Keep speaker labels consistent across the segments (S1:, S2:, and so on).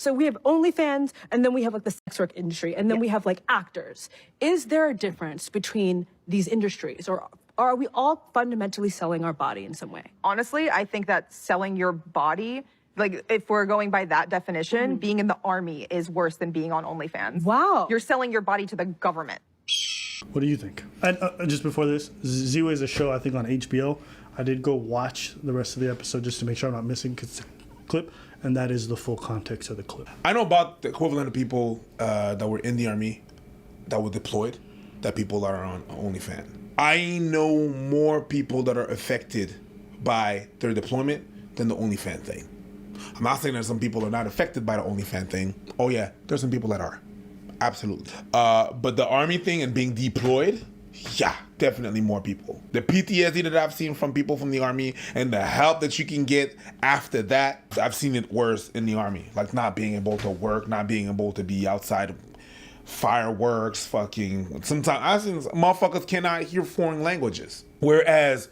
S1: So we have OnlyFans, and then we have like the sex work industry, and then we have like actors. Is there a difference between these industries, or are we all fundamentally selling our body in some way?
S2: Honestly, I think that selling your body, like if we're going by that definition, being in the army is worse than being on OnlyFans.
S1: Wow.
S2: You're selling your body to the government.
S3: What do you think? And just before this, Z-Way is a show I think on HBO. I did go watch the rest of the episode just to make sure I'm not missing a clip, and that is the full context of the clip.
S4: I know about the equivalent of people that were in the army, that were deployed, that people that are on OnlyFans. I know more people that are affected by their deployment than the OnlyFans thing. I'm not saying that some people are not affected by the OnlyFans thing. Oh yeah, there's some people that are. Absolutely. But the army thing and being deployed, yeah, definitely more people. The PTSD that I've seen from people from the army and the help that you can get after that, I've seen it worse in the army. Like not being able to work, not being able to be outside of fireworks, fucking. Sometimes I've seen motherfuckers cannot hear foreign languages. Whereas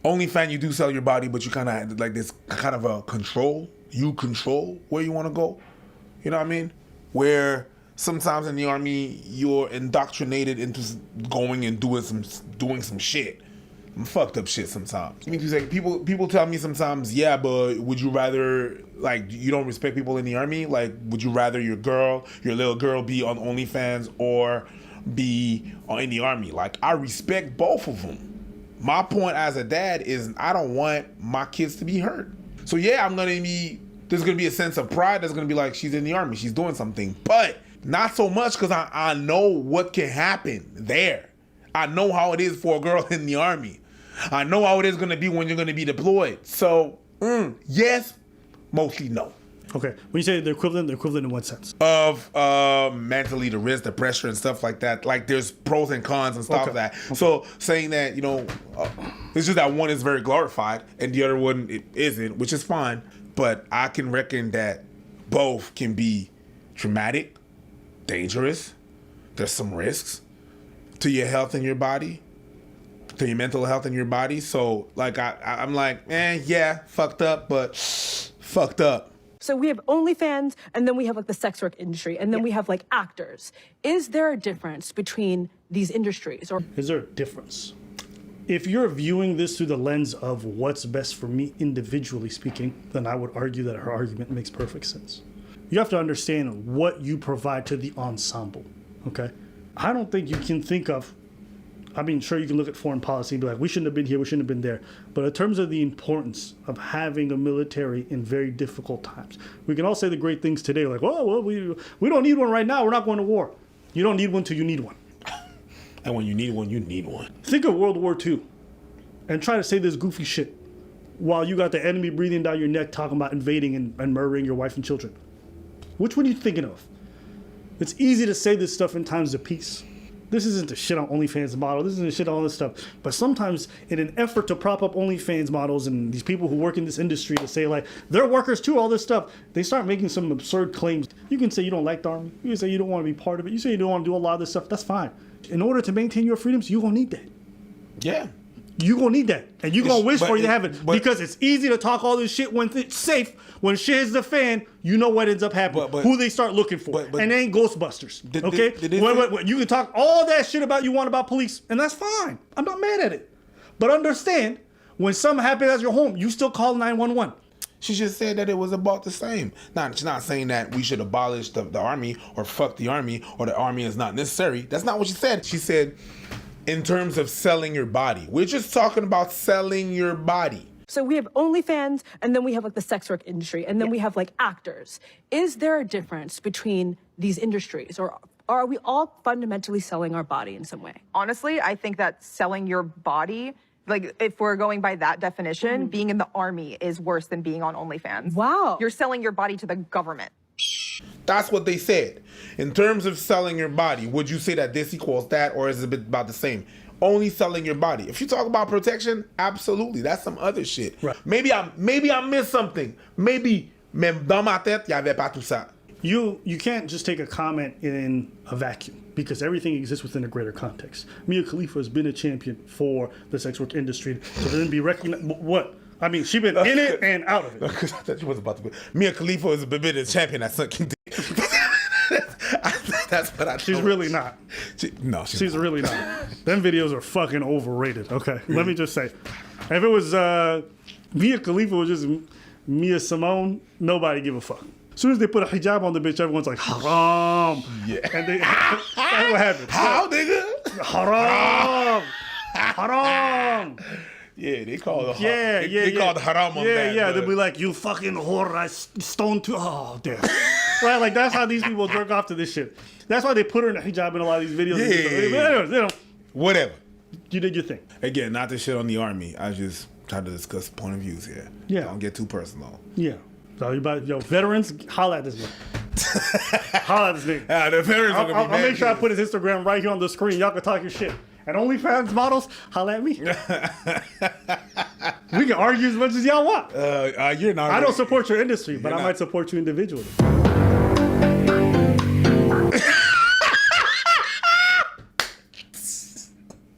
S4: OnlyFans, you do sell your body, but you kind of like this kind of a control. You control where you want to go. You know what I mean? Where sometimes in the army, you're indoctrinated into going and doing some shit. Fucked up shit sometimes. I mean, people tell me sometimes, yeah, but would you rather, like, you don't respect people in the army? Like, would you rather your little girl be on OnlyFans or be in the army? Like, I respect both of them. My point as a dad is I don't want my kids to be hurt. So yeah, there's gonna be a sense of pride that's gonna be like, she's in the army, she's doing something. But not so much because I know what can happen there. I know how it is for a girl in the army. I know how it is going to be when you're going to be deployed. So, yes, mostly no.
S3: Okay. When you say they're equivalent in what sense?
S4: Of mentally, the risk, the pressure, and stuff like that. Like, there's pros and cons and stuff like that. Okay. So, saying that, it's just that one is very glorified and the other one it isn't, which is fine. But I can reckon that both can be traumatic, dangerous. There's some risks to your health and your body, to your mental health and your body. So like I'm like, yeah, fucked up, but fucked up.
S1: So we have OnlyFans, and then we have like the sex work industry, and then we have like actors. Is there a difference between these industries, or
S3: is there a difference? If you're viewing this through the lens of what's best for me individually speaking, then I would argue that her argument makes perfect sense. You have to understand what you provide to the ensemble, okay? I don't think you can think of, I mean, sure, you can look at foreign policy and be like, we shouldn't have been here, we shouldn't have been there. But in terms of the importance of having a military in very difficult times, we can all say the great things today, like, well, we don't need one right now, we're not going to war. You don't need one till you need one.
S4: And when you need one, you need one.
S3: Think of World War II and try to say this goofy shit while you got the enemy breathing down your neck talking about invading and murdering your wife and children. Which one are you thinking of? It's easy to say this stuff in times of peace. This isn't the shit on OnlyFans model. This isn't the shit on all this stuff. But sometimes in an effort to prop up OnlyFans models and these people who work in this industry to say like, they're workers too, all this stuff, they start making some absurd claims. You can say you don't like the army. You can say you don't want to be part of it. You say you don't want to do a lot of this stuff. That's fine. In order to maintain your freedoms, you're going to need that.
S4: Yeah.
S3: You're going to need that. And you're going to wish for you to have it. Because it's easy to talk all this shit when it's safe. When shit hits the fan, you know what ends up happening. Who they start looking for. And they ain't Ghostbusters. You can talk all that shit about you want about police. And that's fine. I'm not mad at it. But understand, when something happens at your home, you still call 911.
S4: She just said that it was about the same. She's not saying that we should abolish the army or fuck the army or the army is not necessary. That's not what she said. She said, in terms of selling your body. We're just talking about selling your body.
S1: So we have OnlyFans, and then we have like the sex work industry, and then we have like actors. Is there a difference between these industries, or are we all fundamentally selling our body in some way?
S2: Honestly, I think that selling your body, like if we're going by that definition, being in the army is worse than being on OnlyFans.
S1: Wow.
S2: You're selling your body to the government.
S4: That's what they said. In terms of selling your body, would you say that this equals that, or is it about the same? Only selling your body. If you talk about protection, absolutely. That's some other shit.
S3: Right.
S4: Maybe I missed something. Maybe, même dans ma tête, il y avait pas tout ça.
S3: You can't just take a comment in a vacuum because everything exists within a greater context. Khalifa has been a champion for the sex work industry. So then be recognized. What? I mean, she been in it and out of it.
S4: Because I thought you was about to be. Mia Khalifa is a bit of champion at sucking dick. That's what I
S3: She's
S4: told
S3: really not.
S4: She's not.
S3: Really not. Them videos are fucking overrated. Okay, let me just say, if it was Mia Khalifa was just Mia Simone, nobody give a fuck. As soon as they put a hijab on the bitch, everyone's like haram.
S4: Yeah.
S3: And that's what happened.
S4: How, nigga?
S3: Haram. Haram.
S4: Yeah, they call it.
S3: Yeah,
S4: They call it haram on that.
S3: Yeah,
S4: but-
S3: they'll be like, you fucking whore, I stoned to. Oh, damn. Right, like that's how these people jerk off to this shit. That's why they put her in a hijab in a lot of these videos.
S4: Yeah.
S3: Anyways, you know,
S4: Whatever.
S3: you did your thing.
S4: Again, not to shit on the army. I just try to discuss point of views here.
S3: Yeah.
S4: Don't get too personal.
S3: Yeah. So you about veterans, holla at this nigga. Holla at this nigga.
S4: The veterans are gonna
S3: I'll
S4: be mad
S3: make sure I
S4: at
S3: put his Instagram right here on the screen. Y'all can talk your shit. And OnlyFans models, holla at me. We can argue as much as y'all want.
S4: You're not.
S3: I don't support your industry, but I
S4: not.
S3: might support you individually.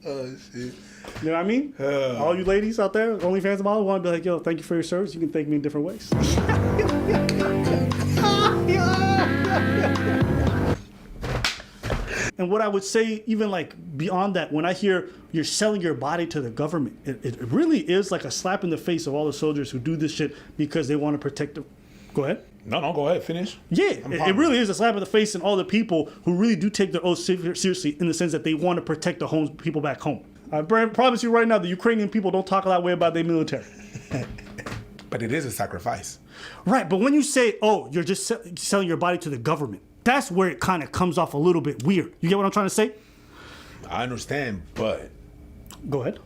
S4: Oh shit.
S3: You know what I mean? All you ladies out there, OnlyFans models, want to be like, yo, thank you for your service. You can thank me in different ways. And what I would say, even like beyond that, when I hear you're selling your body to the government, it really is like a slap in the face of all the soldiers who do this shit because they want to protect the. Go ahead.
S4: No, go ahead. Finish.
S3: Yeah, it really is a slap in the face in all the people who really do take their oath seriously in the sense that they want to protect the home people back home. I promise you right now, the Ukrainian people don't talk a lot way about their military.
S4: But it is a sacrifice.
S3: Right, but when you say, oh, you're just selling your body to the government, that's where it kind of comes off a little bit weird. You get what I'm trying to say?
S4: I understand, but
S3: Go ahead.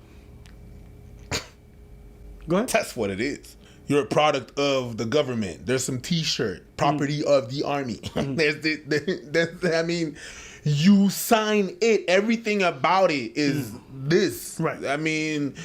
S3: Go ahead.
S4: that's what it is. You're a product of the government. There's some T-shirt, property of the army. I mean, you sign it. Everything about it is this.
S3: Right.
S4: I mean,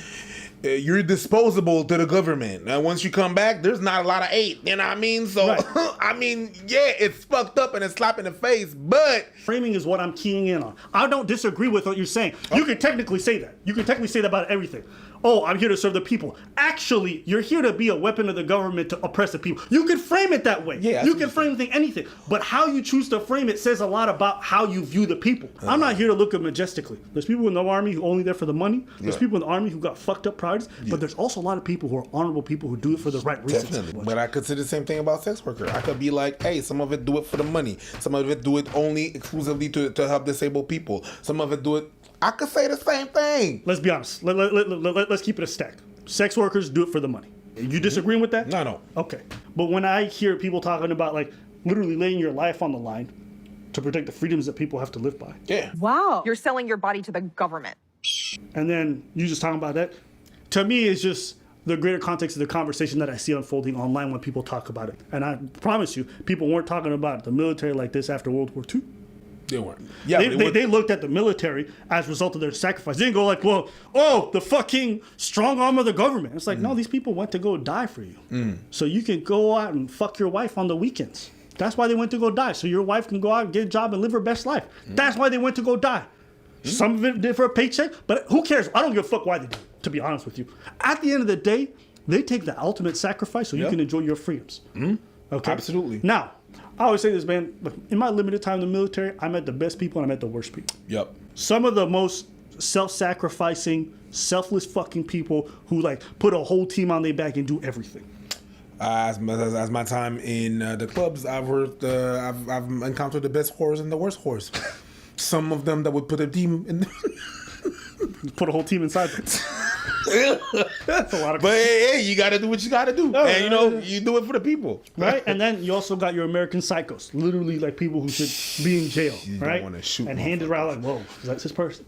S4: you're disposable to the government. And once you come back, there's not a lot of aid. You know what I mean? So,
S3: Right.
S4: I mean, yeah, it's fucked up and it's slap in the face, but
S3: Framing is what I'm keying in on. I don't disagree with what you're saying. You can technically say that. You can technically say that about everything. Oh, I'm here to serve the people. Actually, you're here to be a weapon of the government to oppress the people. You can frame it that way.
S4: Yeah,
S3: You can frame anything. But how you choose to frame it says a lot about how you view the people. I'm not here to look at majestically. There's people in the army who are only there for the money. There's
S4: Yeah.
S3: people in the army who got fucked up priorities. But there's also a lot of people who are honorable people who do it for the right reasons.
S4: definitely. But I could say the same thing about sex worker. I could be like, hey, some of it do it for the money. Some of it do it only exclusively to help disabled people. Some of it do it. I could say the same thing.
S3: Let's be honest. Let's keep it a stack. Sex workers do it for the money. You disagreeing with that?
S4: No.
S3: Okay. But when I hear people talking about like literally laying your life on the line to protect the freedoms that people have to live by,
S4: Yeah.
S1: Wow.
S2: You're selling your body to the government.
S3: and then you just talking about that, to me it's just the greater context of the conversation that I see unfolding online when people talk about it. And I promise you, people weren't talking about the military like this after World War II.
S4: They weren't. Yeah,
S3: They looked at the military as a result of their sacrifice. They didn't go like, well, oh, the fucking strong arm of the government. It's like, no, these people went to go die for you. So you can go out and fuck your wife on the weekends. That's why they went to go die. So your wife can go out and get a job and live her best life. That's why they went to go die. Some of it did for a paycheck, but who cares? I don't give a fuck why they did it, to be honest with you. At the end of the day, they take the ultimate sacrifice so you
S4: Yep.
S3: can enjoy your freedoms. Okay?
S4: Absolutely.
S3: Now, I always say this, man. Look, in my limited time in the military, I met the best people and I met the worst people.
S4: Yep.
S3: Some of the most self-sacrificing, selfless fucking people who like put a whole team on their back and do everything.
S4: As my time in the clubs, I've encountered the best whores and the worst whores. Some of them that would put a team in.
S3: Put a whole team inside them. That's a lot of
S4: But hey, you got to do what you got to do, and you know you do it for the people,
S3: right? And then you also got your American psychos, literally like people who should be in jail,
S4: don't
S3: right?
S4: wanna shoot
S3: and hand it around like, whoa, that's his person.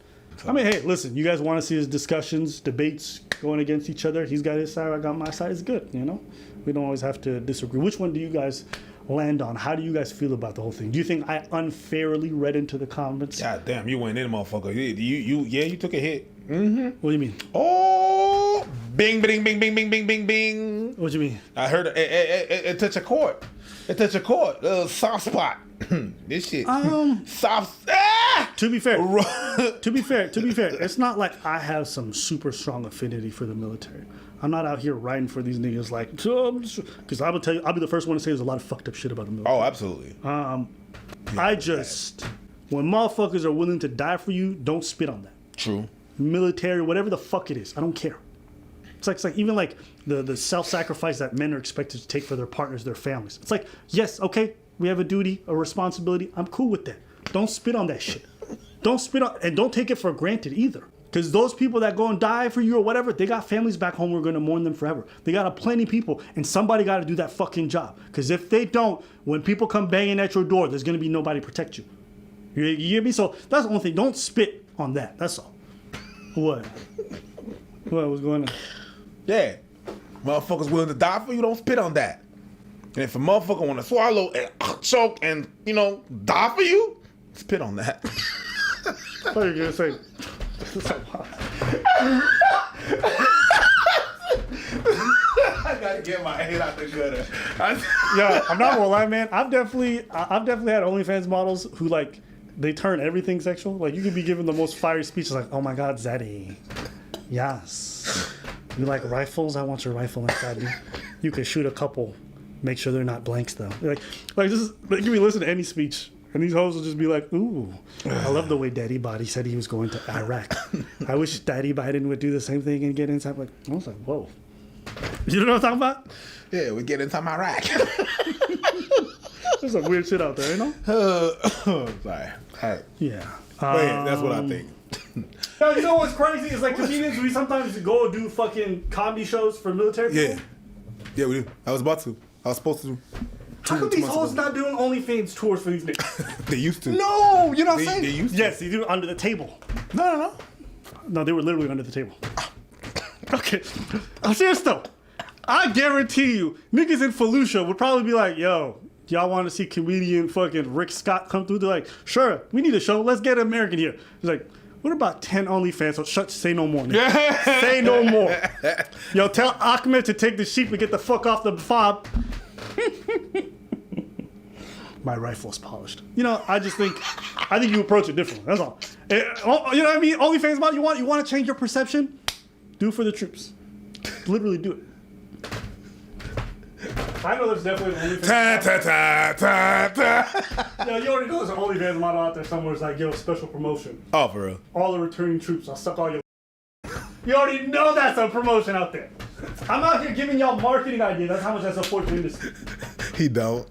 S3: I mean, hey, listen, you guys want to see his discussions, debates going against each other? He's got his side, I got my side. It's good, you know? We don't always have to disagree. Which one do you guys land on? How do you guys feel about the whole thing? Do you think I unfairly read into the comments?
S4: God damn, you went in, motherfucker. You took a hit.
S3: What do you mean?
S4: Oh, bing, bing, bing, bing, bing, bing, bing, bing.
S3: What do you mean?
S4: I heard it touch a chord. It touch a chord. Soft spot. This shit. Soft. Ah!
S3: To be fair, to be fair, it's not like I have some super strong affinity for the military. I'm not out here writing for these niggas like, because I will tell you, I'll be the first one to say there's a lot of fucked up shit about the military.
S4: Oh, absolutely.
S3: I just, when motherfuckers are willing to die for you, don't spit on that.
S4: True.
S3: Military, whatever the fuck it is, I don't care. It's like even like the self-sacrifice that men are expected to take for their partners, their families. It's like, yes, okay, we have a duty, a responsibility. I'm cool with that. Don't spit on that shit. Don't spit on, and don't take it for granted either. Because those people that go and die for you or whatever, they got families back home who are going to mourn them forever. They got plenty of people, and somebody got to do that fucking job. Because if they don't, when people come banging at your door, there's going to be nobody to protect you. You get me? So that's the only thing. Don't spit on that. That's all. What? What was going on?
S4: Yeah. Motherfuckers willing to die for you, don't spit on that. And if a motherfucker want to swallow and choke and, die for you, spit on that.
S3: I thought you were going to say...
S4: I gotta get my head out the gutter.
S3: Yeah, I'm not gonna lie, man. I've definitely had OnlyFans models who like they turn everything sexual. Like you could be given the most fiery speeches, like, "Oh my God, Zaddy, yes, you like rifles? I want your rifle inside you. You could shoot a couple. Make sure they're not blanks though." Like this is like you can listen to any speech. And these hoes will just be like, ooh, I love the way Daddy Body said he was going to Iraq. I wish Daddy Biden would do the same thing and get inside. Like, I was like, whoa. You know what I'm talking about?
S4: Yeah, we get into Iraq.
S3: There's some weird shit out there, you know?
S4: Sorry. All right.
S3: Yeah.
S4: But yeah, that's what I think.
S3: Yo, you know what's crazy? Is like comedians, we sometimes go do fucking comedy shows for military people.
S4: Yeah. Yeah, we do. I was about to. I was supposed to.
S3: How come these hoes not doing OnlyFans tours for these niggas?
S4: They used to.
S3: No, you're not saying.
S4: They used to.
S3: Yes, they do it under the table.
S4: No.
S3: No, they were literally under the table. Okay. I'm serious though. I guarantee you, niggas in Fallujah would probably be like, yo, y'all want to see comedian fucking Rick Scott come through? They're like, sure, we need a show. Let's get an American here. He's like, what about 10 OnlyFans? So say no more. Nigga. Say no more. Yo, tell Ahmed to take the sheep and get the fuck off the fob. My rifle is polished. You know, I think you approach it differently. That's all. You know what I mean? OnlyFans model, you want to change your perception? Do it for the troops. Literally do it. I know there's definitely an OnlyFans. Yo, you already know there's an OnlyFans model out there somewhere. It's like, yo, special promotion.
S4: Oh, for real?
S3: All the returning troops, I'll suck all your. You already know that's a promotion out there. I'm out here giving y'all marketing ideas. That's how much I support the industry.
S4: He don't.